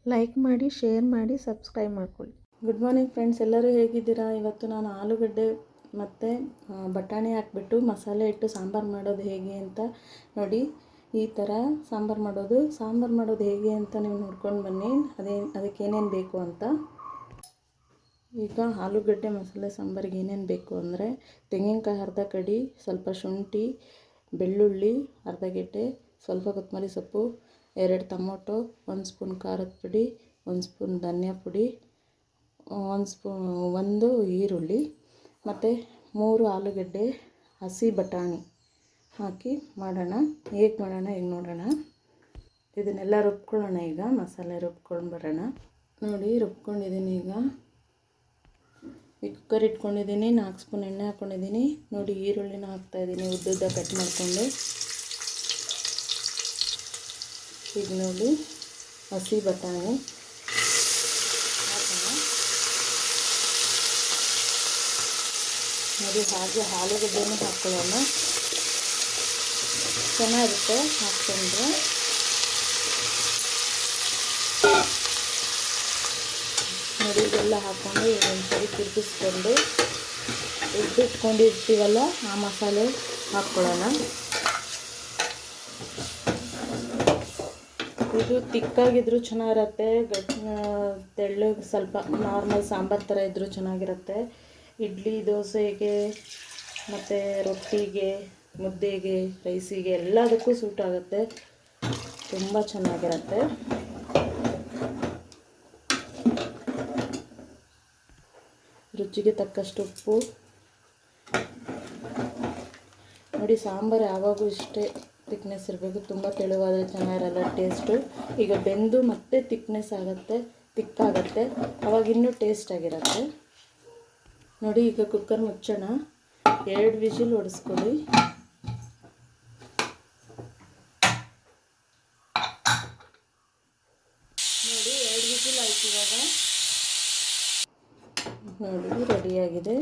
Like ಮಾಡಿ, share ಮಾಡಿ, subscribe ಮಾಡ್ಕೊಳ್ಳಿ. ಗುಡ್ ಮಾರ್ನಿಂಗ್ ಫ್ರೆಂಡ್ಸ್, ಎಲ್ಲರೂ ಹೇಗಿದ್ದೀರಾ? ಇವತ್ತು ನಾನು ಆಲೂಗಡ್ಡೆ ಮತ್ತು ಬಟಾಣಿ ಹಾಕ್ಬಿಟ್ಟು ಮಸಾಲೆ ಇಟ್ಟು ಸಾಂಬಾರು ಮಾಡೋದು ಹೇಗೆ ಅಂತ ನೋಡಿ. ಈ ಥರ ಸಾಂಬಾರು ಮಾಡೋದು ಹೇಗೆ ಅಂತ ನೀವು ನೋಡ್ಕೊಂಡು ಬನ್ನಿ. ಅದಕ್ಕೆ ಏನೇನು ಬೇಕು ಅಂತ. ಈಗ ಆಲೂಗಡ್ಡೆ ಮಸಾಲೆ ಸಾಂಬಾರಿಗೆ ಏನೇನು ಬೇಕು ಅಂದರೆ ತೆಂಗಿನಕಾಯಿ ಅರ್ಧ ಕಡಿ, ಸ್ವಲ್ಪ ಶುಂಠಿ, ಬೆಳ್ಳುಳ್ಳಿ ಅರ್ಧ ಗೆಡ್ಡೆ, ಸ್ವಲ್ಪ ಕೊತ್ತಂಬರಿ ಸೊಪ್ಪು, 2 ಟೊಮೊಟೊ, 1 ಸ್ಪೂನ್ ಖಾರದ ಪುಡಿ, 1 ಸ್ಪೂನ್ ಧನಿಯಾ ಪುಡಿ, 1 ಈರುಳ್ಳಿ ಮತ್ತು 3 ಆಲೂಗಡ್ಡೆ, ಹಸಿ ಬಟಾಣಿ ಹಾಕಿ ಮಾಡೋಣ. ಹೇಗೆ ಮಾಡೋಣ ಈಗ ನೋಡೋಣ. ಇದನ್ನೆಲ್ಲ ರುಬ್ಕೊಳ್ಳೋಣ. ಈಗ ಮಸಾಲೆ ರುಬ್ಕೊಂಡು ಬರೋಣ. ನೋಡಿ, ರುಬ್ಕೊಂಡಿದ್ದೀನಿ. ಈಗ ಕುಕ್ಕರ್ ಇಟ್ಕೊಂಡಿದ್ದೀನಿ. 4 ಸ್ಪೂನ್ ಎಣ್ಣೆ ಹಾಕ್ಕೊಂಡಿದ್ದೀನಿ. ನೋಡಿ, ಈರುಳ್ಳಿನ ಹಾಕ್ತಾಯಿದ್ದೀನಿ ಉದ್ದುದ್ದ ಕಟ್ ಮಾಡಿಕೊಂಡು. ಈಗ ನೋಡಿ, ಹಸಿ ಬಟಾಣಿ ಹಾಕೋಣ. ನೋಡಿ, ಹಾಗೆ ಆಲೂಗಡ್ಡೆನೂ ಹಾಕ್ಕೊಳ್ಳೋಣ. ಚೆನ್ನಾಗಿರುತ್ತೆ ಹಾಕ್ಕೊಂಡ್ರೆ. ನೋಡಿ, ಇದೆಲ್ಲ ಹಾಕ್ಕೊಂಡು ಒಂದ್ಸರಿ ತಿರುಗಿಸ್ಕೊಂಡು ರುಬ್ಬಿಟ್ಕೊಂಡಿರ್ತೀವಲ್ಲ ಆ ಮಸಾಲೆ ಹಾಕ್ಕೊಳ್ಳೋಣ. ಇದು ತಿಕ್ಕಾಗಿದ್ರೂ ಚೆನ್ನಾಗಿರುತ್ತೆ, ತೆಳ್ಳಗೆ ಸ್ವಲ್ಪ ನಾರ್ಮಲ್ ಸಾಂಬಾರು ಥರ ಇದ್ದರೂ ಚೆನ್ನಾಗಿರುತ್ತೆ. ಇಡ್ಲಿ, ದೋಸೆಗೆ ಮತ್ತು ರೊಟ್ಟಿಗೆ, ಮುದ್ದೆಗೆ, ರೈಸಿಗೆ ಎಲ್ಲದಕ್ಕೂ ಸೂಟ್ ಆಗುತ್ತೆ. ತುಂಬ ಚೆನ್ನಾಗಿರುತ್ತೆ. ರುಚಿಗೆ ತಕ್ಕಷ್ಟು ಉಪ್ಪು. ನೋಡಿ, ಸಾಂಬಾರು ಯಾವಾಗೂ ಇಷ್ಟೇ ತಿಕ್ನೆಸ್ ಇರಬೇಕು. ತುಂಬ ತೆಳುವಾದರೆ ಚೆನ್ನಾಗಿರಲ್ಲ ಟೇಸ್ಟು. ಈಗ ಬೆಂದು ಮತ್ತೆ ತಿಕ್ಕಾಗತ್ತೆ, ಅವಾಗ ಇನ್ನೂ ಟೇಸ್ಟಾಗಿರುತ್ತೆ. ನೋಡಿ, ಈಗ ಕುಕ್ಕರ್ ಮುಚ್ಚೋಣ. 2 ವಿಜಿಲ್ ಹೊಡೆಸ್ಕೊಳ್ಳಿ. ನೋಡಿ, 2 ವಿಜಿಲ್ ಆಯ್ತು. ಇವಾಗ ನೋಡಿ ರೆಡಿಯಾಗಿದೆ.